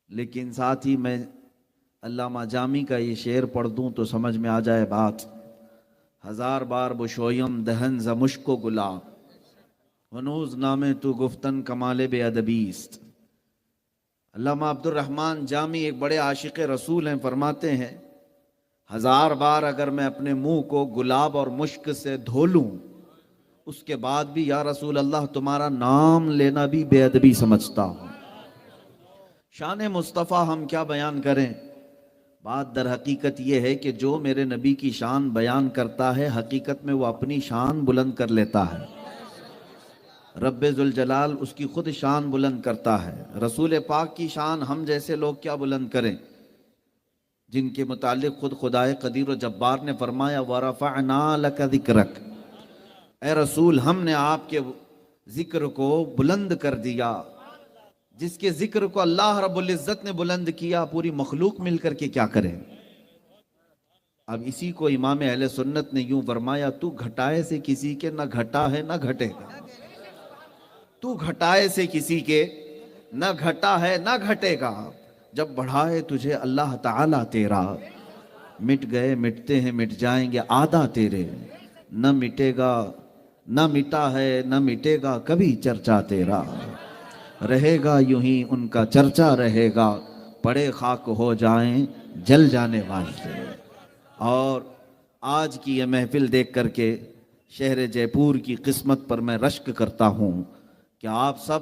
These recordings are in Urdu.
لیکن ساتھ ہی میں علامہ جامی کا یہ شعر پڑھ دوں تو سمجھ میں آ جائے بات۔ ہزار بار بشویم دہن ز مشک و گلاب، ہنوز نام تو گفتن کمال بے ادبیست۔ علامہ عبد الرحمن جامی ایک بڑے عاشق رسول ہیں، فرماتے ہیں ہزار بار اگر میں اپنے منہ کو گلاب اور مشک سے دھو لوں، اس کے بعد بھی یا رسول اللہ تمہارا نام لینا بھی بے ادبی سمجھتا ہوں۔ شان مصطفیٰ ہم کیا بیان کریں، بات در حقیقت یہ ہے کہ جو میرے نبی کی شان بیان کرتا ہے حقیقت میں وہ اپنی شان بلند کر لیتا ہے۔ رب ذوالجلال اس کی خود شان بلند کرتا ہے۔ رسول پاک کی شان ہم جیسے لوگ کیا بلند کریں، جن کے متعلق خود خدائے قدیر و جبار نے فرمایا وَرَفَعْنَا لَكَ ذِكْرَكَ، اے رسول ہم نے آپ کے ذکر کو بلند کر دیا۔ جس کے ذکر کو اللہ رب العزت نے بلند کیا، پوری مخلوق مل کر کے کیا کرے۔ اب اسی کو امام اہل سنت نے یوں فرمایا تو گھٹائے سے کسی کے نہ گھٹا ہے نہ گھٹے گا، تو گھٹائے سے کسی کے نہ گھٹا ہے نہ گھٹے گا، جب بڑھائے تجھے اللہ تعالیٰ تیرا، مٹ گئے مٹتے ہیں مٹ جائیں گے آدھا تیرے، نہ مٹے گا نہ مٹا ہے نہ مٹے گا کبھی چرچا تیرا، رہے گا یوں ہی ان کا چرچا رہے گا، پڑے خاک ہو جائیں جل جانے والے۔ اور آج کی یہ محفل دیکھ کر کے شہر جے پور کی قسمت پر میں رشک کرتا ہوں کہ آپ سب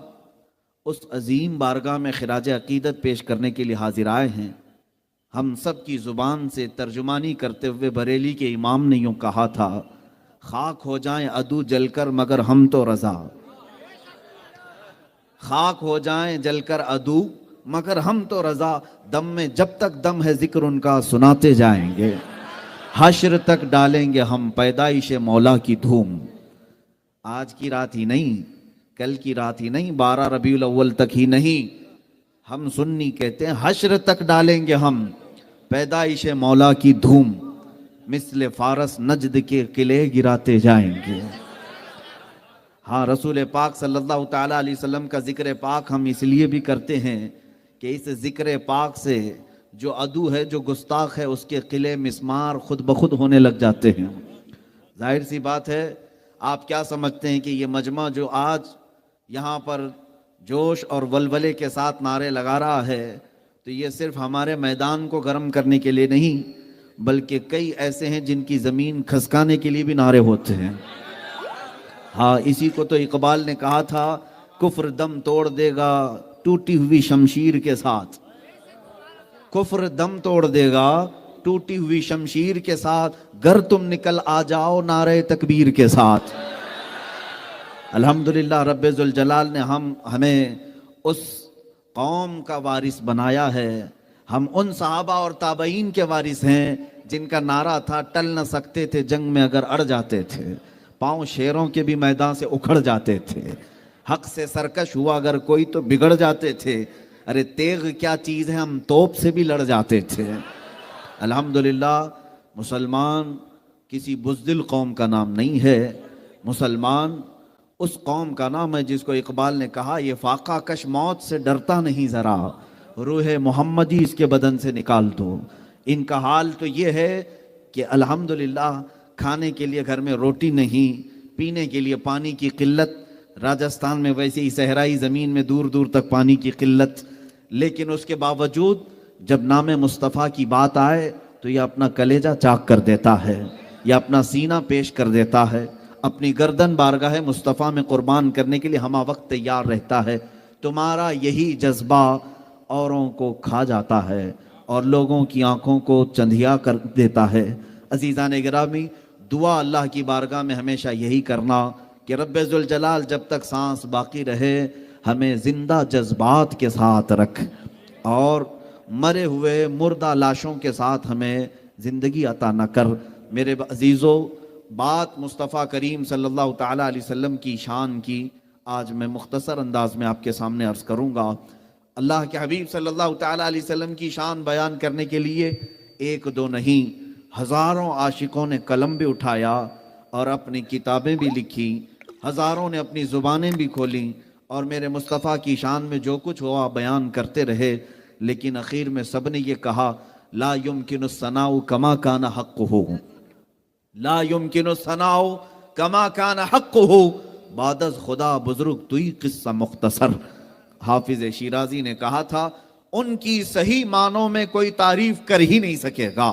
اس عظیم بارگاہ میں خراج عقیدت پیش کرنے کے لیے حاضر آئے ہیں۔ ہم سب کی زبان سے ترجمانی کرتے ہوئے بریلی کے امام نے یوں کہا تھا خاک ہو جائیں عدو جل کر مگر ہم تو رضا، خاک ہو جائیں جل کر عدو مگر ہم تو رضا، دم میں جب تک دم ہے ذکر ان کا سناتے جائیں گے، حشر تک ڈالیں گے ہم پیدائش مولا کی دھوم۔ آج کی رات ہی نہیں، کل کی رات ہی نہیں، 12 ربیع الاول تک ہی نہیں، ہم سنی کہتے ہیں حشر تک ڈالیں گے ہم پیدائش مولا کی دھوم، مثل فارس نجد کے قلعے گراتے جائیں گے۔ ہاں، رسول پاک صلی اللہ تعالیٰ علیہ وسلم کا ذکر پاک ہم اس لیے بھی کرتے ہیں کہ اس ذکر پاک سے جو عدو ہے جو گستاخ ہے اس کے قلعے مسمار خود بخود ہونے لگ جاتے ہیں۔ ظاہر سی بات ہے، آپ کیا سمجھتے ہیں کہ یہ مجمع جو آج یہاں پر جوش اور ولولے کے ساتھ نعرے لگا رہا ہے تو یہ صرف ہمارے میدان کو گرم کرنے کے لیے نہیں بلکہ کئی ایسے ہیں جن کی زمین کھسکانے کے لیے بھی نعرے ہوتے ہیں۔ ہاں، اسی کو تو اقبال نے کہا تھا کفر دم توڑ دے گا ٹوٹی ہوئی شمشیر کے ساتھ، کفر دم توڑ دے گا ٹوٹی ہوئی شمشیر کے ساتھ، گر تم نکل آ جاؤ نعرہ تکبیر کے ساتھ۔ الحمدللہ رب ذوالجلال نے ہمیں اس قوم کا وارث بنایا ہے، ہم ان صحابہ اور تابعین کے وارث ہیں جن کا نعرہ تھا ٹل نہ سکتے تھے جنگ میں اگر اڑ جاتے تھے، پاؤں شیروں کے بھی میدان سے اکھڑ جاتے تھے، حق سے سرکش ہوا اگر کوئی تو بگڑ جاتے تھے، ارے تیغ کیا چیز ہے ہم توپ سے بھی لڑ جاتے تھے۔ الحمدللہ مسلمان کسی بزدل قوم کا نام نہیں ہے، مسلمان اس قوم کا نام ہے جس کو اقبال نے کہا یہ فاقہ کش موت سے ڈرتا نہیں ذرا، روح محمدی اس کے بدن سے نکال دو۔ ان کا حال تو یہ ہے کہ الحمدللہ کھانے کے لیے گھر میں روٹی نہیں، پینے کے لیے پانی کی قلت، راجستھان میں ویسے ہی صحرائی زمین میں دور دور تک پانی کی قلت، لیکن اس کے باوجود جب نام مصطفیٰ کی بات آئے تو یہ اپنا کلیجہ چاک کر دیتا ہے، یہ اپنا سینہ پیش کر دیتا ہے، اپنی گردن بارگاہ مصطفیٰ میں قربان کرنے کے لیے ہمہ وقت تیار رہتا ہے۔ تمہارا یہی جذبہ اوروں کو کھا جاتا ہے اور لوگوں کی آنکھوں کو چندھیا کر دیتا ہے۔ عزیزان گرامی، دعا اللہ کی بارگاہ میں ہمیشہ یہی کرنا کہ رب ذوالجلال جب تک سانس باقی رہے ہمیں زندہ جذبات کے ساتھ رکھ اور مرے ہوئے مردہ لاشوں کے ساتھ ہمیں زندگی عطا نہ کر۔ میرے عزیزو، بات مصطفیٰ کریم صلی اللہ تعالیٰ علیہ وسلم کی شان کی آج میں مختصر انداز میں آپ کے سامنے عرض کروں گا۔ اللہ کے حبیب صلی اللہ تعالیٰ علیہ وسلم کی شان بیان کرنے کے لیے ایک دو نہیں ہزاروں عاشقوں نے قلم بھی اٹھایا اور اپنی کتابیں بھی لکھی، ہزاروں نے اپنی زبانیں بھی کھولیں اور میرے مصطفیٰ کی شان میں جو کچھ ہوا بیان کرتے رہے، لیکن اخیر میں سب نے یہ کہا لا یمکن الثناء کما کان حقہ، لا یمکن الثناء کما کان حقہ، بعد از خدا بزرگ توئی قصہ مختصر۔ حافظ شیرازی نے کہا تھا ان کی صحیح معنوں میں کوئی تعریف کر ہی نہیں سکے گا،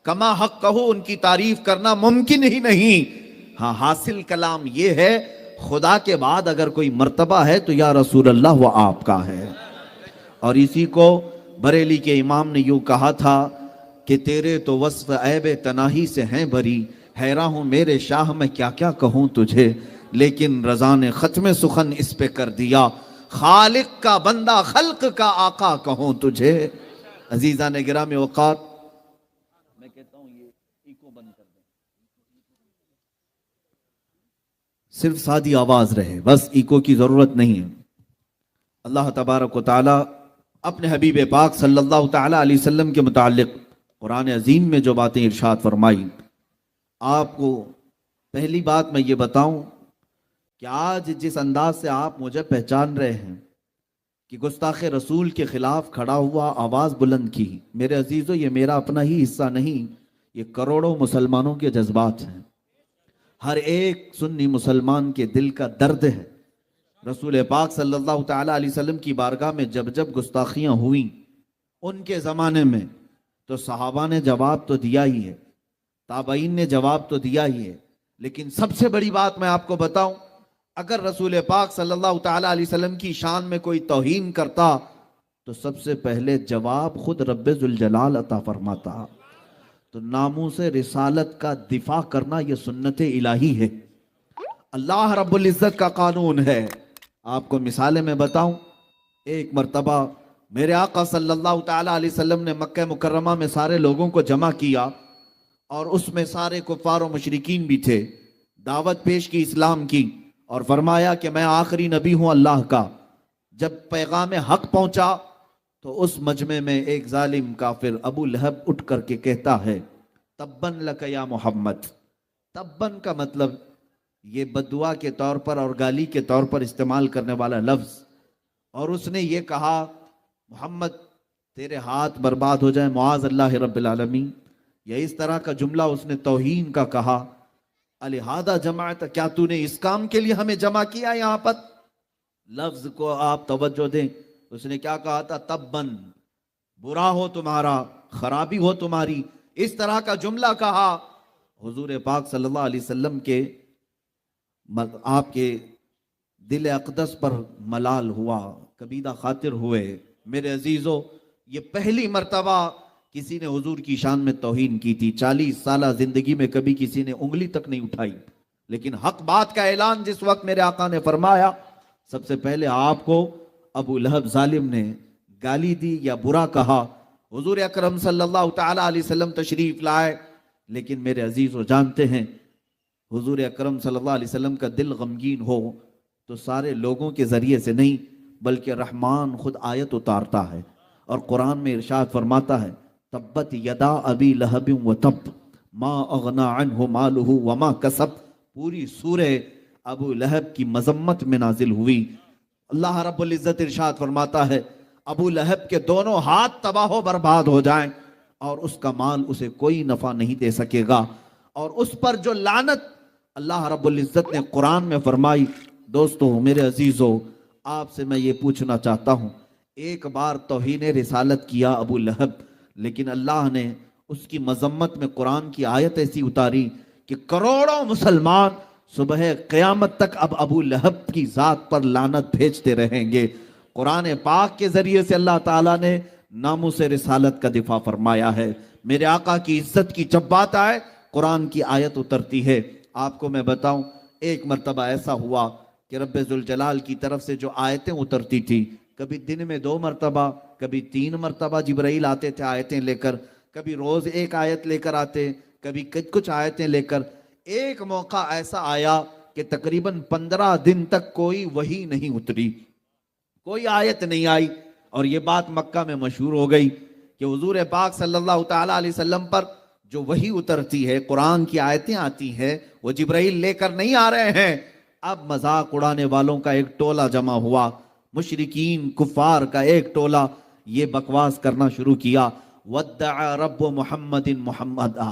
کما حق کہو ان کی تعریف کرنا ممکن ہی نہیں۔ ہاں حاصل کلام یہ ہے خدا کے بعد اگر کوئی مرتبہ ہے تو یا رسول اللہ وہ آپ کا ہے۔ اور اسی کو بریلی کے امام نے یوں کہا تھا کہ تیرے تو وصف عیب تناہی سے ہیں بری، حیران ہوں میرے شاہ میں کیا کیا کہوں تجھے، لیکن رضا نے ختم سخن اس پہ کر دیا، خالق کا بندہ خلق کا آقا کہوں تجھے۔ عزیزان گرامی وقار، میں کہتا ہوں یہ ایکو بند کر دیں، صرف سادی آواز رہے، بس ایکو کی ضرورت نہیں ہے۔ اللہ تبارک و تعالی اپنے حبیب پاک صلی اللہ تعالی علیہ وسلم کے متعلق قرآن عظیم میں جو باتیں ارشاد فرمائی، آپ کو پہلی بات میں یہ بتاؤں کہ آج جس انداز سے آپ مجھے پہچان رہے ہیں کہ گستاخ رسول کے خلاف کھڑا ہوا آواز بلند کی، میرے عزیزو یہ میرا اپنا ہی حصہ نہیں، یہ کروڑوں مسلمانوں کے جذبات ہیں، ہر ایک سنی مسلمان کے دل کا درد ہے۔ رسول پاک صلی اللہ تعالی علیہ وسلم کی بارگاہ میں جب جب گستاخیاں ہوئیں ان کے زمانے میں تو صحابہ نے جواب تو دیا ہی ہے، تابعین نے جواب تو دیا ہی ہے، لیکن سب سے بڑی بات میں آپ کو بتاؤں، اگر رسول پاک صلی اللہ تعالی علیہ وسلم کی شان میں کوئی توہین کرتا تو سب سے پہلے جواب خود رب ذوالجلال عطا فرماتا۔ تو ناموس رسالت کا دفاع کرنا یہ سنت الہی ہے، اللہ رب العزت کا قانون ہے۔ آپ کو مثالیں میں بتاؤں، ایک مرتبہ میرے آقا صلی اللہ تعالی علیہ وسلم نے مکہ مکرمہ میں سارے لوگوں کو جمع کیا، اور اس میں سارے کفار و مشرکین بھی تھے، دعوت پیش کی اسلام کی، اور فرمایا کہ میں آخری نبی ہوں اللہ کا۔ جب پیغام حق پہنچا تو اس مجمع میں ایک ظالم کافر ابو لہب اٹھ کر کے کہتا ہے تبن لک یا محمد۔ تبن کا مطلب یہ بددعا کے طور پر اور گالی کے طور پر استعمال کرنے والا لفظ، اور اس نے یہ کہا محمد تیرے ہاتھ برباد ہو جائیں معاذ اللہ رب العالمین، یا اس طرح کا جملہ اس نے توہین کا کہا۔ الہذا جمعت، کیا تو نے اس کام کے لیے ہمیں جمع کیا؟ یہاں پر لفظ کو آپ توجہ دیں، اس نے کیا کہا تھا؟ تبن، برا ہو تمہارا، خرابی ہو تمہاری، اس طرح کا جملہ کہا۔ حضور پاک صلی اللہ علیہ وسلم کے آپ کے دل اقدس پر ملال ہوا، کبیدہ خاطر ہوئے۔ میرے عزیزو یہ پہلی مرتبہ کسی نے حضور کی شان میں توہین کی تھی، 40 سالہ زندگی میں کبھی کسی نے انگلی تک نہیں اٹھائی، لیکن حق بات کا اعلان جس وقت میرے آقا نے فرمایا، سب سے پہلے آپ کو ابو لہب ظالم نے گالی دی یا برا کہا، حضور اکرم صلی اللہ تعالی علیہ وسلم تشریف لائے، لیکن میرے عزیزو جانتے ہیں حضور اکرم صلی اللہ علیہ وسلم کا دل غمگین ہو تو سارے لوگوں کے ذریعے سے نہیں بلکہ رحمان خود آیت اتارتا ہے، اور قرآن میں ارشاد فرماتا ہے تبت یدا ابی لہب وتب ما اغنا عنہ مالہ وما کسب۔ پوری سورہ ابو لہب کی مذمت میں نازل ہوئی۔ اللہ رب العزت ارشاد فرماتا ہے ابو لہب کے دونوں ہاتھ تباہ و برباد ہو جائیں اور اس کا مال اسے کوئی نفع نہیں دے سکے گا، اور اس پر جو لعنت اللہ رب العزت نے قرآن میں فرمائی۔ دوستو میرے عزیزو آپ سے میں یہ پوچھنا چاہتا ہوں، ایک بار توہین رسالت کیا ابو لہب، لیکن اللہ نے اس کی مذمت میں قرآن کی آیت ایسی اتاری کہ کروڑوں مسلمان صبح قیامت تک اب ابو لہب کی ذات پر لعنت بھیجتے رہیں گے۔ قرآن پاک کے ذریعے سے اللہ تعالیٰ نے ناموس رسالت کا دفاع فرمایا ہے۔ میرے آقا کی عزت کی جب بات آئے قرآن کی آیت اترتی ہے۔ آپ کو میں بتاؤں ایک مرتبہ ایسا ہوا کہ رب ذوالجلال کی طرف سے جو آیتیں اترتی تھی، کبھی دن میں 2 مرتبہ، کبھی 3 مرتبہ جبرائیل آتے تھے آیتیں لے کر، کبھی روز ایک آیت لے کر آتے، کبھی کچھ آیتیں لے کر۔ ایک موقع ایسا آیا کہ تقریباً 15 دن تک کوئی وحی نہیں اتری، کوئی آیت نہیں آئی، اور یہ بات مکہ میں مشہور ہو گئی کہ حضور پاک صلی اللہ تعالی علیہ وسلم پر جو وحی اترتی ہے، قرآن کی آیتیں آتی ہیں، وہ جبرائیل لے کر نہیں آ رہے ہیں۔ اب مذاق اڑانے والوں کا ایک ٹولہ جمع ہوا، مشرکین کفار کا ایک ٹولہ، یہ بکواس کرنا شروع کیا، ودع رب محمد محمدا،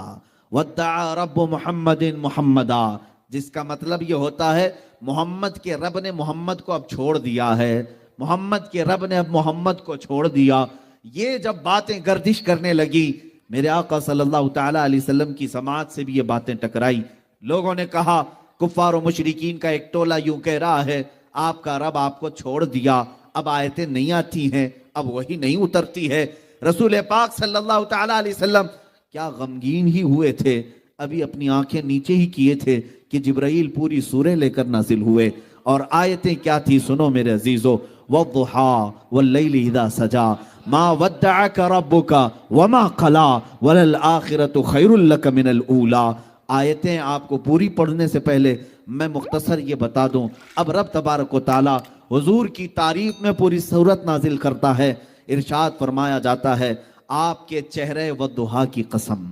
ودع رب محمد محمدا، جس کا مطلب یہ ہوتا ہے محمد کے رب نے محمد کو اب چھوڑ دیا ہے، محمد کے رب نے اب محمد کو چھوڑ دیا۔ یہ جب باتیں گردش کرنے لگی، میرے آقا صلی اللہ تعالی علیہ وسلم کی سماعت سے بھی یہ باتیں ٹکرائی۔ لوگوں نے کہا، کفار و مشرکین کا ایک ٹولہ یوں کہہ رہا ہے آپ کا رب آپ کو چھوڑ دیا، اب آیتیں نہیں آتی ہیں، اب وہی نہیں اترتی ہے۔ رسول پاک صلی اللہ تعالی علیہ وسلم کیا غمگین ہی ہوئے تھے، ابھی اپنی آنکھیں نیچے ہی کیے تھے کہ جبرائیل پوری سورہ لے کر نازل ہوئے، اور آیتیں کیا تھی سنو میرے عزیزو، وَالضُّحَىٰ وَاللَّيْلِ إِذَا سَجَىٰ مَا وَدَّعَكَ رَبُّكَ وَمَا قَلَىٰ وَلَلْآخِرَةُ خَيْرٌ لَكَ مِنَ الْأُولَىٰ۔ آیتیں آپ کو پوری پڑھنے سے پہلے میں مختصر یہ بتا دوں، اب رب تبارک و تعالی حضور کی تعریف میں پوری سورت نازل کرتا ہے۔ ارشاد فرمایا جاتا ہے، آپ کے چہرے والضحیٰ کی قسم،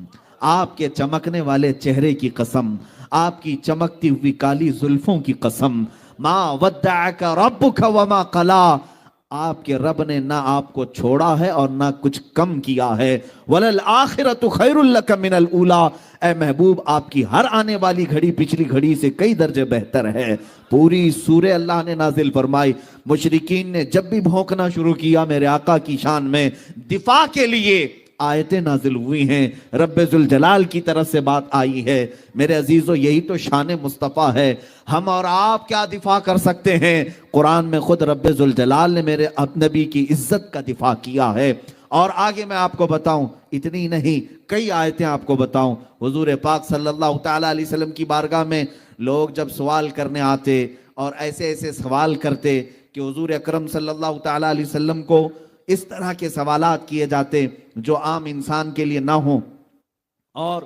آپ کے چمکنے والے چہرے کی قسم، آپ کی چمکتی ہوئی کالی زلفوں کی قسم، ما ودعک ربک وما قلا، آپ کے رب نے نہ آپ کو چھوڑا ہے اور نہ کچھ کم کیا ہے۔ وَلَلْآخِرَةُ خَيْرٌ لَكَ مِنَ الْأُولَىٰ، اے محبوب آپ کی ہر آنے والی گھڑی پچھلی گھڑی سے کئی درجے بہتر ہے۔ پوری سورہ اللہ نے نازل فرمائی۔ مشرکین نے جب بھی بھونکنا شروع کیا میرے آقا کی شان میں، دفاع کے لیے آیتیں نازل ہوئی ہیں، رب ذوالجلال کی طرف سے بات آئی ہے۔ میرے عزیزو، یہی تو شان مصطفیٰ ہے، ہم اور آپ کیا دفاع کر سکتے ہیں؟ قرآن میں خود رب ذوالجلال نے میرے نبی کی عزت کا دفاع کیا ہے۔ اور آگے میں آپ کو بتاؤں، اتنی نہیں کئی آیتیں آپ کو بتاؤں۔ حضور پاک صلی اللہ تعالی علیہ وسلم کی بارگاہ میں لوگ جب سوال کرنے آتے اور ایسے ایسے سوال کرتے کہ حضور اکرم صلی اللہ تعالی علیہ وسلم کو اس طرح کے سوالات کیے جاتے جو عام انسان کے لیے نہ ہوں، اور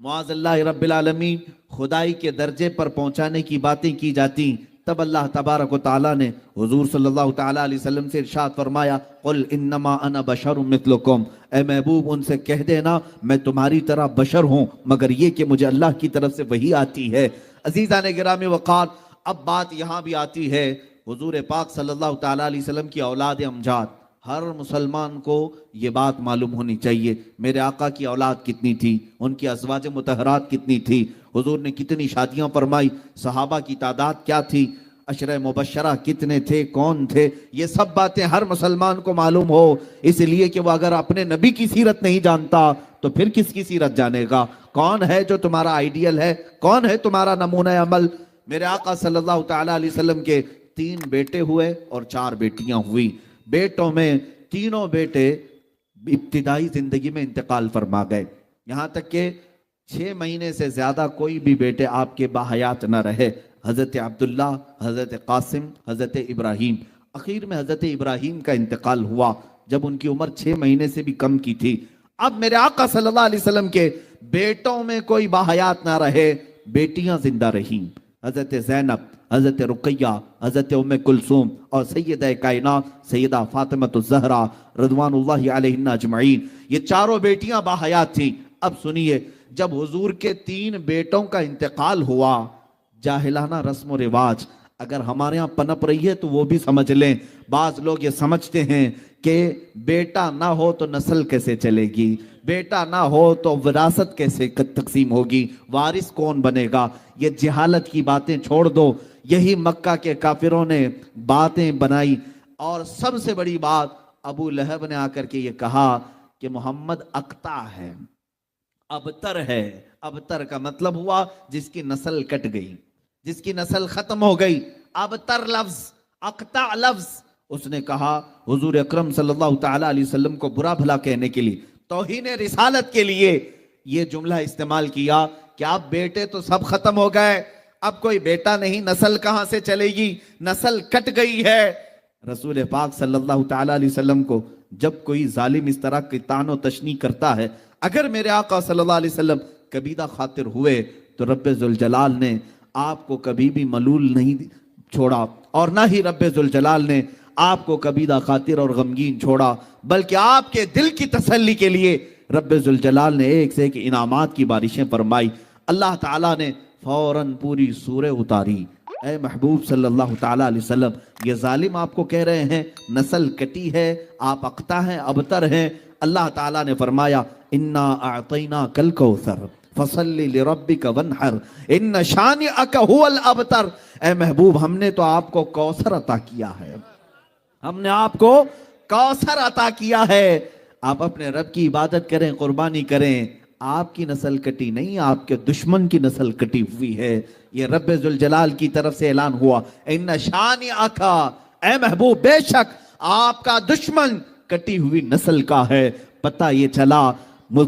معاذ اللہ رب العالمین خدائی کے درجے پر پہنچانے کی باتیں کی جاتی، تب اللہ تبارک و تعالیٰ نے حضور صلی اللہ تعالیٰ علیہ وسلم سے ارشاد فرمایا، قل انما انا بشر مثلکم، اے محبوب ان سے کہہ دینا میں تمہاری طرح بشر ہوں، مگر یہ کہ مجھے اللہ کی طرف سے وحی آتی ہے۔ عزیزان گرامی وقار، اب بات یہاں بھی آتی ہے، حضور پاک صلی اللہ تعالیٰ علیہ وسلم کی اولاد امجاد، ہر مسلمان کو یہ بات معلوم ہونی چاہیے میرے آقا کی اولاد کتنی تھی، ان کی ازواج مطہرات کتنی تھی، حضور نے کتنی شادیاں فرمائی، صحابہ کی تعداد کیا تھی، عشرہ مبشرہ کتنے تھے، کون تھے، یہ سب باتیں ہر مسلمان کو معلوم ہو، اس لیے کہ وہ اگر اپنے نبی کی سیرت نہیں جانتا تو پھر کس کی سیرت جانے گا؟ کون ہے جو تمہارا آئیڈیل ہے، کون ہے تمہارا نمونہ عمل؟ میرے آقا صلی اللہ تعالیٰ علیہ وسلم کے 3 بیٹے ہوئے اور 4 بیٹیاں ہوئی۔ بیٹوں میں تینوں بیٹے ابتدائی زندگی میں انتقال فرما گئے، یہاں تک کہ 6 مہینے سے زیادہ کوئی بھی بیٹے آپ کے باحیات نہ رہے۔ حضرت عبداللہ، حضرت قاسم، حضرت ابراہیم، اخیر میں حضرت ابراہیم کا انتقال ہوا جب ان کی عمر 6 مہینے سے بھی کم کی تھی۔ اب میرے آقا صلی اللہ علیہ وسلم کے بیٹوں میں کوئی باحیات نہ رہے، بیٹیاں زندہ رہیں، حضرت زینب، حضرت رقیہ، حضرت ام کلثوم اور سیدہ کائنات سیدہ فاطمہ الزہرا رضوان اللہ علیہن اجمعین، یہ چاروں بیٹیاں باحیات تھیں۔ اب سنیے، جب حضور کے 3 بیٹوں کا انتقال ہوا، جاہلانہ رسم و رواج اگر ہمارے ہاں پنپ رہی ہے تو وہ بھی سمجھ لیں، بعض لوگ یہ سمجھتے ہیں کہ بیٹا نہ ہو تو نسل کیسے چلے گی، بیٹا نہ ہو تو وراثت کیسے تقسیم ہوگی، وارث کون بنے گا؟ یہ جہالت کی باتیں چھوڑ دو، یہی مکہ کے کافروں نے باتیں بنائی، اور سب سے بڑی بات ابو لہب نے آ کر کے یہ کہا کہ محمد اقطع ہے، ابتر ہے۔ ابتر کا مطلب ہوا جس کی نسل کٹ گئی، جس کی نسل ختم ہو گئی، ابتر لفظ، اقطع لفظ۔ اس نے کہا حضور اکرم صلی اللہ تعالی علیہ وسلم کو برا بھلا کہنے کے لیے، توہین رسالت کے لیے یہ جملہ استعمال کیا کہ اب بیٹے تو سب ختم ہو گئے، اب کوئی بیٹا نہیں، نسل کہاں سے چلے گی، نسل کٹ گئی ہے۔ رسول پاک صلی اللہ تعالی علیہ وسلم کو جب کوئی ظالم اس طرح کی طعن و تشنیع کرتا ہے، اگر میرے آقا صلی اللہ علیہ وسلم کبیدہ خاطر ہوئے تو رب ذوالجلال نے آپ کو کبھی بھی ملول نہیں چھوڑا، اور نہ ہی رب ذوالجلال نے آپ کو کبیدہ خاطر اور غمگین چھوڑا، بلکہ آپ کے دل کی تسلی کے لیے رب ذوالجلال نے ایک سے ایک انعامات کی بارشیں فرمائی۔ اللہ تعالیٰ نے فوراً پوری سورہ اتاری، اے محبوب صلی اللہ تعالیٰ علیہ وسلم، یہ ظالم آپ کو کہہ رہے ہیں نسل کٹی ہے، آپ اقتا ہیں، ابتر ہیں۔ اللہ تعالیٰ نے فرمایا انا اعطیناک الکوثر فصلی لربک وانحر ان شانئک هو الابتر۔ اے محبوب، ہم نے تو آپ کو کوثر عطا کیا ہے، ہم نے آپ کو کوثر عطا کیا ہے۔ آپ اپنے رب کی عبادت کریں، قربانی کریں۔ آپ کی نسل کٹی نہیں، آپ کے دشمن کی نسل کٹی ہوئی ہے۔ یہ رب ذوالجلال کی طرف سے اعلان ہوا، ان شانئک، اے محبوب بے شک آپ کا دشمن کٹی ہوئی نسل کا ہے۔ پتہ یہ چلا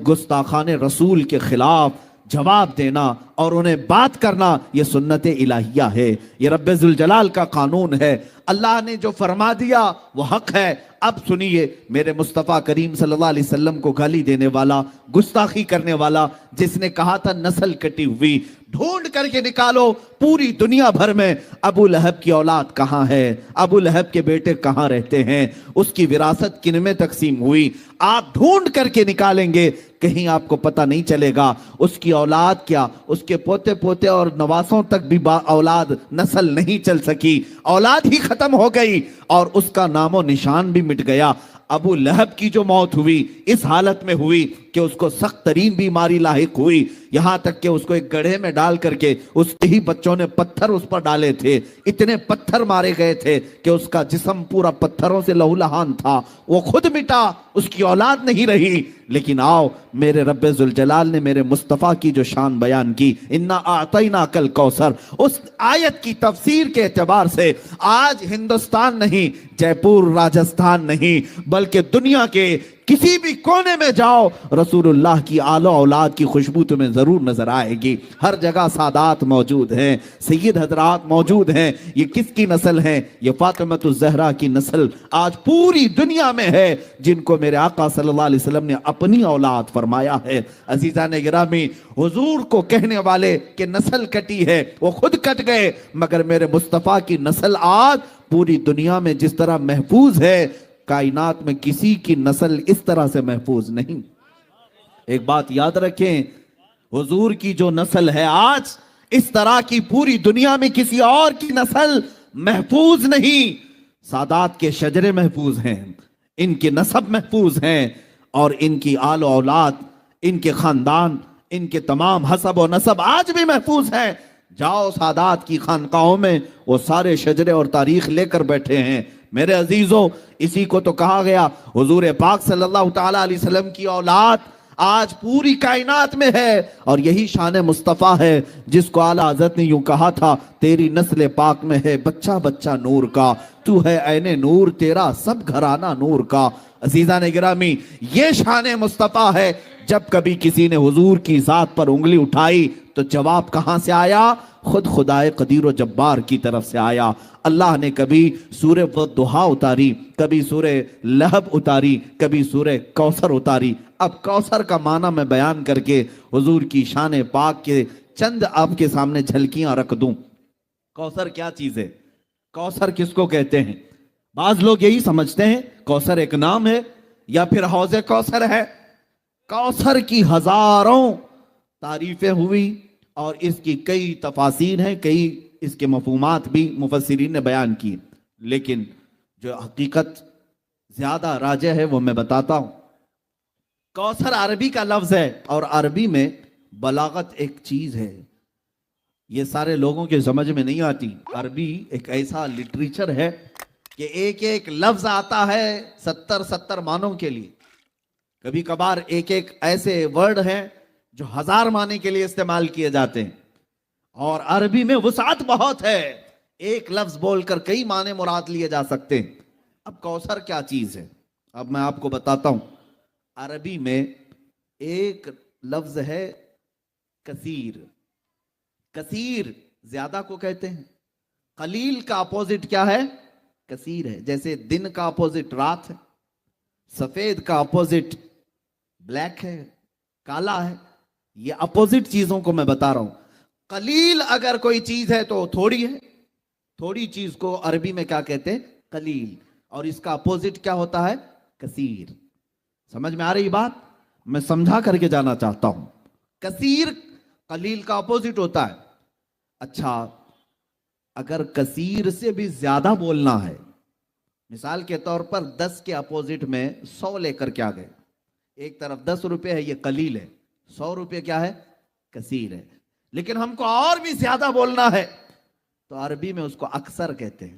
گستاخان رسول کے خلاف جواب دینا اور انہیں بات کرنا یہ سنت الہیہ ہے، یہ رب ذوالجلال کا قانون ہے۔ اللہ نے جو فرما دیا وہ حق ہے۔ اب سنیے، میرے مصطفیٰ کریم صلی اللہ علیہ وسلم کو گالی دینے والا، گستاخی کرنے والا، جس نے کہا تھا نسل کٹی ہوئی، ڈھونڈ کر کے نکالو پوری دنیا بھر میں ابو لہب کی اولاد کہاں ہے، ابو لہب کے بیٹے کہاں رہتے ہیں، اس کی وراثت کن میں تقسیم ہوئی۔ آپ ڈھونڈ کر کے نکالیں گے، کہیں آپ کو پتہ نہیں چلے گا اس کی اولاد کیا، اس کے پوتے پوتے اور نواسوں تک بھی اولاد نسل نہیں چل سکی، اولاد ہی ختم ہو گئی اور اس کا نام و نشان بھی مٹ گیا۔ ابو لہب کی جو موت ہوئی اس حالت میں ہوئی کہ اس کو سخت ترین بیماری لاحق ہوئی، یہاں تک کہ اس کو ایک گڑھے میں ڈال کر کے اس کے ہی بچوں نے پتھر اس پر ڈالے تھے، اتنے پتھر مارے گئے تھے کہ اس کا جسم پورا پتھروں سے لہولہان تھا، وہ خود مٹا، اس کی اولاد نہیں رہی۔ لیکن آؤ، میرے رب ذوالجلال نے میرے مصطفیٰ کی جو شان بیان کی، انا اعطیناک الکوثر، اس آیت کی تفسیر کے اعتبار سے آج ہندوستان نہیں، جے پور راجستھان نہیں، بلکہ دنیا کے کسی بھی کونے میں جاؤ رسول اللہ کی آل و اولاد کی خوشبو تمہیں ضرور نظر آئے گی۔ ہر جگہ سادات موجود ہیں، سید حضرات موجود ہیں۔ یہ کس کی نسل ہیں؟ یہ فاطمۃ الزہرا کی نسل آج پوری دنیا میں ہے، جن کو میرے آقا صلی اللہ علیہ وسلم نے اپنی اولاد فرمایا ہے۔ عزیزان گرامی، حضور کو کہنے والے کہ نسل کٹی ہے، وہ خود کٹ گئے، مگر میرے مصطفیٰ کی نسل آج پوری دنیا میں جس طرح محفوظ ہے، کائنات میں کسی کی نسل اس طرح سے محفوظ نہیں۔ ایک بات یاد رکھیں، حضور کی جو نسل ہے آج، اس طرح کی پوری دنیا میں کسی اور کی نسل محفوظ نہیں۔ سادات کے شجرے محفوظ ہیں، ان کے نسب محفوظ ہیں، اور ان کی آل و اولاد، ان کے خاندان، ان کے تمام حسب و نسب آج بھی محفوظ ہیں۔ جاؤ سادات کی خانقاہوں میں، وہ سارے شجرے اور تاریخ لے کر بیٹھے ہیں۔ میرے عزیزوں، اسی کو تو کہا گیا حضور پاک صلی اللہ تعالیٰ علیہ وسلم کی اولاد آج پوری کائنات میں ہے، اور یہی شان مصطفیٰ ہے جس کو اعلیٰ حضرت نے یوں کہا تھا، تیری نسل پاک میں ہے بچہ بچہ نور کا، تو ہے عین نور تیرا سب گھرانہ نور کا۔ عزیزان گرامی، یہ شان مصطفیٰ ہے۔ جب کبھی کسی نے حضور کی ذات پر انگلی اٹھائی تو جواب کہاں سے آیا؟ خود خدائے قدیر و جبار کی طرف سے آیا۔ اللہ نے کبھی سورہ والضحیٰ اتاری، کبھی سورہ لہب اتاری، کبھی سورہ کوثر اتاری۔ اب کوثر کا معنی میں بیان کر کے حضور کی شان پاک کے چند آپ کے سامنے جھلکیاں رکھ دوں۔ کوثر کیا چیز ہے؟ کوثر کس کو کہتے ہیں؟ بعض لوگ یہی سمجھتے ہیں کوثر ایک نام ہے یا پھر حوض کوثر ہے۔ کوثر کی ہزاروں تعریفیں ہوئی اور اس کی کئی تفاسیر ہیں، کئی اس کے مفہومات بھی مفسرین نے بیان کی، لیکن جو حقیقت زیادہ راجح ہے وہ میں بتاتا ہوں۔ کوثر عربی کا لفظ ہے، اور عربی میں بلاغت ایک چیز ہے، یہ سارے لوگوں کے سمجھ میں نہیں آتی۔ عربی ایک ایسا لٹریچر ہے کہ ایک ایک لفظ آتا ہے 70 معنوں کے لیے، کبھی کبھار ایک ایک ایسے ورڈ ہیں جو 1000 معنی کے لیے استعمال کیے جاتے ہیں، اور عربی میں وسعت بہت ہے، ایک لفظ بول کر کئی معنی مراد لیے جا سکتے ہیں۔ اب کوثر کیا چیز ہے؟ اب میں آپ کو بتاتا ہوں۔ عربی میں ایک لفظ ہے کثیر۔ کثیر زیادہ کو کہتے ہیں، قلیل کا اپوزٹ کیا ہے؟ کثیر ہے۔ جیسے دن کا اپوزٹ رات ہے، سفید کا اپوزٹ بلیک ہے، کالا ہے۔ یہ اپوزٹ چیزوں کو میں بتا رہا ہوں۔ قلیل اگر کوئی چیز ہے تو تھوڑی ہے، تھوڑی چیز کو عربی میں کیا کہتے ہیں؟ قلیل، اور اس کا اپوزٹ کیا ہوتا ہے؟ کثیر۔ سمجھ میں آ رہی بات؟ میں سمجھا کر کے جانا چاہتا ہوں۔ کثیر قلیل کا اپوزٹ ہوتا ہے۔ اچھا، اگر کثیر سے بھی زیادہ بولنا ہے، مثال کے طور پر 10 کے اپوزٹ میں 100 لے کر کیا گئے، ایک طرف 10 روپے ہے، یہ قلیل ہے، 100 روپے کیا ہے، کثیر ہے، لیکن ہم کو اور بھی زیادہ بولنا ہے تو عربی میں اس کو اکثر کہتے ہیں۔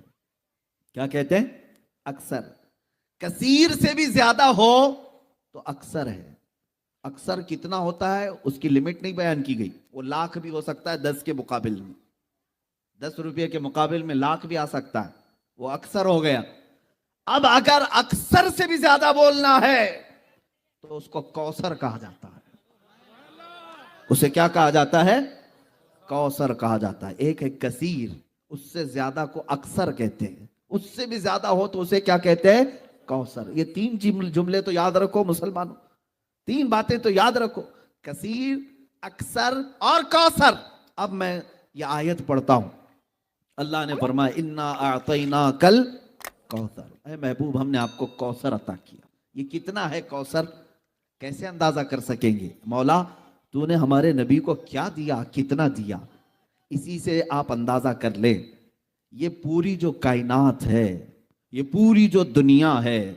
کیا کہتے ہیں؟ اکثر۔ کثیر سے بھی زیادہ ہو تو اکثر ہے۔ اکثر کتنا ہوتا ہے اس کی لمٹ نہیں بیان کی گئی، وہ لاکھ بھی ہو سکتا ہے 10 کے مقابل میں، 10 روپے کے مقابل میں لاکھ بھی آ سکتا ہے، وہ اکثر ہو گیا۔ اب اگر اکثر سے بھی زیادہ بولنا ہے تو اس کو کوثر کہا جاتا ہے۔ اسے کیا کہا جاتا ہے؟ کوثر کہا جاتا ہے۔ ایک ہے کثیر، اس سے زیادہ کو اکثر کہتے ہیں، اس سے بھی زیادہ ہو تو اسے کیا کہتے ہیں؟ کوثر۔ یہ 3 جملے تو یاد رکھو مسلمانوں، 3 باتیں تو یاد رکھو، کثیر، اکثر اور کوثر۔ اب میں یہ آیت پڑھتا ہوں، اللہ نے فرمایا انا اعطیناکل کوثر، اے محبوب ہم نے آپ کو کوثر عطا کیا۔ یہ کتنا ہے کوثر؟ کیسے اندازہ کر سکیں گے؟ مولا تو نے ہمارے نبی کو کیا دیا، کتنا دیا، اسی سے آپ اندازہ کر لیں۔ یہ پوری جو کائنات ہے، یہ پوری جو دنیا ہے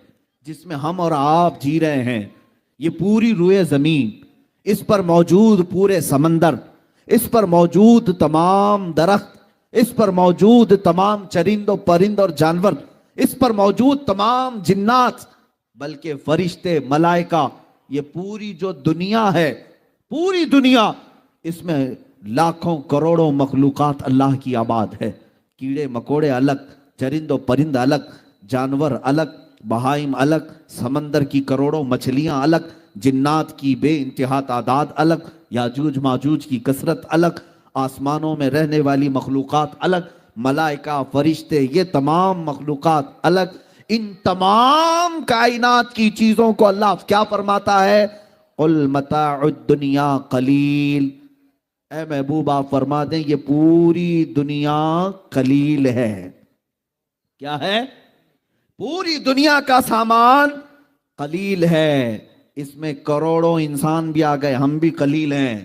جس میں ہم اور آپ جی رہے ہیں، یہ پوری روئے زمین، اس پر موجود پورے سمندر، اس پر موجود تمام درخت، اس پر موجود تمام چرند و پرند اور جانور، اس پر موجود تمام جنات، بلکہ فرشتے، ملائکہ، یہ پوری جو دنیا ہے، پوری دنیا، اس میں لاکھوں کروڑوں مخلوقات اللہ کی آباد ہے۔ کیڑے مکوڑے الگ، چرند و پرند الگ، جانور الگ، بہائم الگ، سمندر کی کروڑوں مچھلیاں الگ، جنات کی بے انتہا تعداد الگ، یاجوج ماجوج کی کثرت الگ، آسمانوں میں رہنے والی مخلوقات الگ، ملائکہ، فرشتے، یہ تمام مخلوقات الگ۔ ان تمام کائنات کی چیزوں کو اللہ کیا فرماتا ہے؟ قل متاع الدنیا قلیل، اے محبوب آپ فرما دیں یہ پوری دنیا قلیل ہے۔ کیا ہے؟ پوری دنیا کا سامان قلیل ہے، اس میں کروڑوں انسان بھی آ گئے، ہم بھی قلیل ہیں،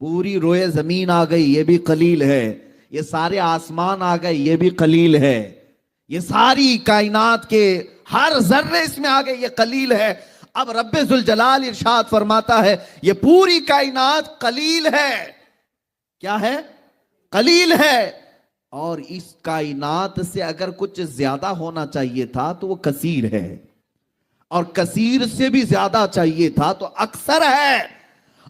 پوری روئے زمین آ گئی، یہ بھی قلیل ہے، یہ سارے آسمان آ گئے، یہ بھی قلیل ہے، یہ ساری کائنات کے ہر ذرے اس میں آ گئے، یہ قلیل ہے۔ اب رب ذوالجلال ارشاد فرماتا ہے یہ پوری کائنات قلیل ہے۔ کیا ہے؟ قلیل ہے۔ اور اس کائنات سے اگر کچھ زیادہ ہونا چاہیے تھا تو وہ کثیر ہے، اور کثیر سے بھی زیادہ چاہیے تھا تو اکثر ہے،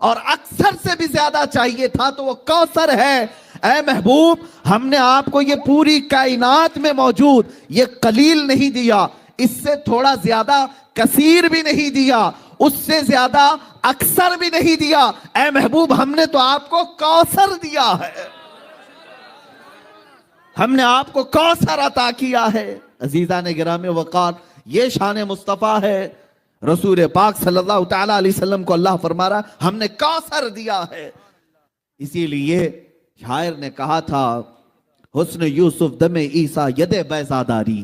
اور اکثر سے بھی زیادہ چاہیے تھا تو وہ کوثر ہے۔ اے محبوب ہم نے آپ کو یہ پوری کائنات میں موجود یہ قلیل نہیں دیا، اس سے تھوڑا زیادہ کثیر بھی نہیں دیا، اس سے زیادہ اکثر بھی نہیں دیا، اے محبوب ہم نے تو آپ کو کوثر دیا ہے، ہم نے آپ کو کوثر عطا کیا ہے۔ عزیزان گرامی وقار، یہ شان مصطفیٰ ہے۔ رسول پاک صلی اللہ تعالیٰ علیہ وسلم کو اللہ فرما رہا ہم نے کوثر دیا ہے۔ اسی لیے شاعر نے کہا تھا حسن یوسف دم عیسیٰ ید بیضا داری،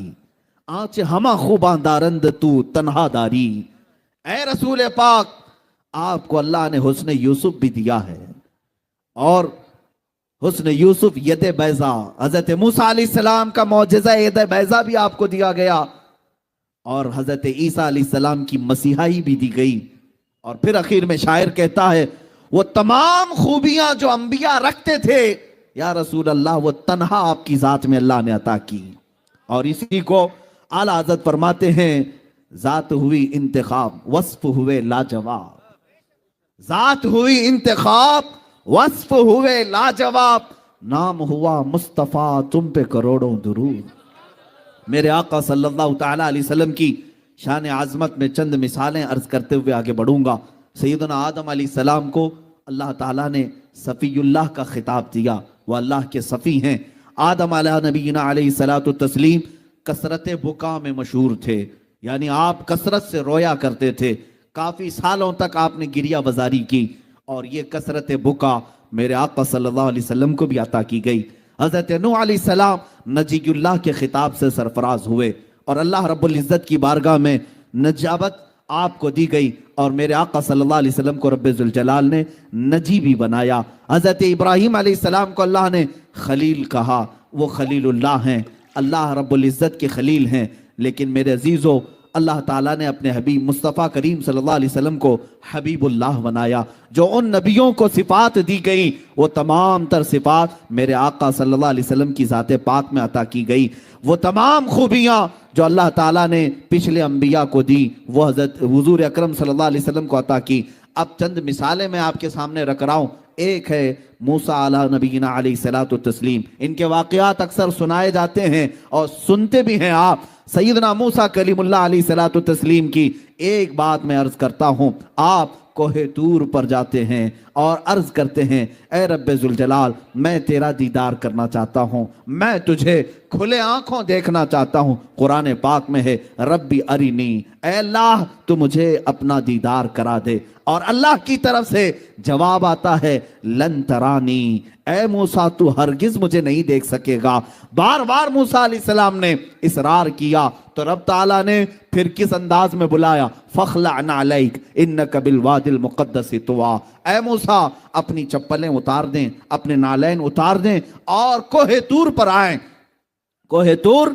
آنچ ہما خوباں دارند تو تنہا داری۔ اے رسول پاک آپ کو اللہ نے حسن یوسف بھی دیا ہے، اور حسن یوسف ید بیضا، حضرت موسیٰ علیہ السلام کا معجزہ ید بیضا بھی آپ کو دیا گیا، اور حضرت عیسیٰ علیہ السلام کی مسیحائی بھی دی گئی۔ اور پھر اخیر میں شاعر کہتا ہے وہ تمام خوبیاں جو انبیاء رکھتے تھے یا رسول اللہ وہ تنہا آپ کی ذات میں اللہ نے عطا کی۔ اور اسی کو اعلیٰ حضرت فرماتے ہیں ذات ہوئی انتخاب وصف ہوئے لاجواب، ذات ہوئی انتخاب وصف ہوئے لاجواب، نام ہوا مصطفیٰ تم پہ کروڑوں درود۔ میرے آقا صلی اللہ تعالیٰ علیہ وسلم کی شان عظمت میں چند مثالیں عرض کرتے ہوئے آگے بڑھوں گا۔ سیدنا آدم علیہ السلام کو اللہ تعالیٰ نے صفی اللہ کا خطاب دیا، وہ اللہ کے صفی ہیں۔ آدم علیہ نبینا علیہ الصلاۃ والتسلیم کثرت بکا میں مشہور تھے، یعنی آپ کثرت سے رویا کرتے تھے، کافی سالوں تک آپ نے گریہ بزاری کی، اور یہ کثرت بکا میرے آقا صلی اللہ علیہ وسلم کو بھی عطا کی گئی۔ حضرت نوح علیہ السلام نجی اللہ کے خطاب سے سرفراز ہوئے، اور اللہ رب العزت کی بارگاہ میں نجابت آپ کو دی گئی، اور میرے آقا صلی اللہ علیہ وسلم کو رب ذوالجلال نے نجی بھی بنایا۔ حضرت ابراہیم علیہ السلام کو اللہ نے خلیل کہا، وہ خلیل اللہ ہیں، اللہ رب العزت کے خلیل ہیں۔ لیکن میرے عزیزو، اللہ تعالیٰ نے اپنے حبیب مصطفیٰ کریم صلی اللہ علیہ وسلم کو حبیب اللہ بنایا۔ جو ان نبیوں کو صفات دی گئی وہ تمام تر صفات میرے آقا صلی اللہ علیہ وسلم کی ذات پاک میں عطا کی گئی۔ وہ تمام خوبیاں جو اللہ تعالیٰ نے پچھلے انبیاء کو دی وہ حضرت حضور اکرم صلی اللہ علیہ وسلم کو عطا کی۔ اب چند مثالیں میں آپ کے سامنے رکھ رہا ہوں۔ ایک ہے موسیٰ علیہ نبینا علیہ الصلوۃ والتسلیم، ان کے واقعات اکثر سنائے جاتے ہیں اور سنتے بھی ہیں آپ۔ سیدنا موسیٰ کلیم اللہ علیہ الصلوۃ والتسلیم کی ایک بات میں عرض کرتا ہوں، آپ کوہ طور پر جاتے ہیں اور عرض کرتے ہیں اے رب ذوالجلال میں تیرا دیدار کرنا چاہتا ہوں، میں تجھے کھلے آنکھوں دیکھنا چاہتا ہوں۔ قرآن پاک میں ہے ربی ارینی، اے اللہ تو مجھے اپنا دیدار کرا دے، اور اللہ کی طرف سے جواب آتا ہے لن ترانی، اے موسیٰ تو ہرگز مجھے نہیں دیکھ سکے گا۔ بار بار موسیٰ علیہ السلام نے اصرار کیا تو رب تعالیٰ نے پھر کس انداز میں بلایا، فخلع نعلیک انک بالواد المقدس طویٰ، اے موسیٰ اپنی چپلیں اتار دیں، اپنے نالین اتار دیں اور کوہ طور پر آئیں۔ کوہ طور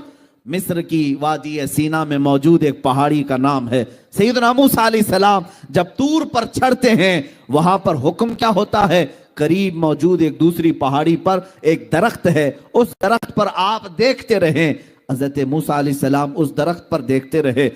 مصر کی وادی سینا میں موجود ایک پہاڑی کا نام ہے۔ سیدنا موسیٰ علیہ السلام جب طور پر چڑھتے ہیں وہاں پر حکم کیا ہوتا ہے، قریب موجود ایک دوسری پہاڑی پر ایک درخت ہے، اس درخت پر آپ دیکھتے رہیں۔ حضرت موسیٰ علیہ السلام اس درخت پر دیکھتے رہے۔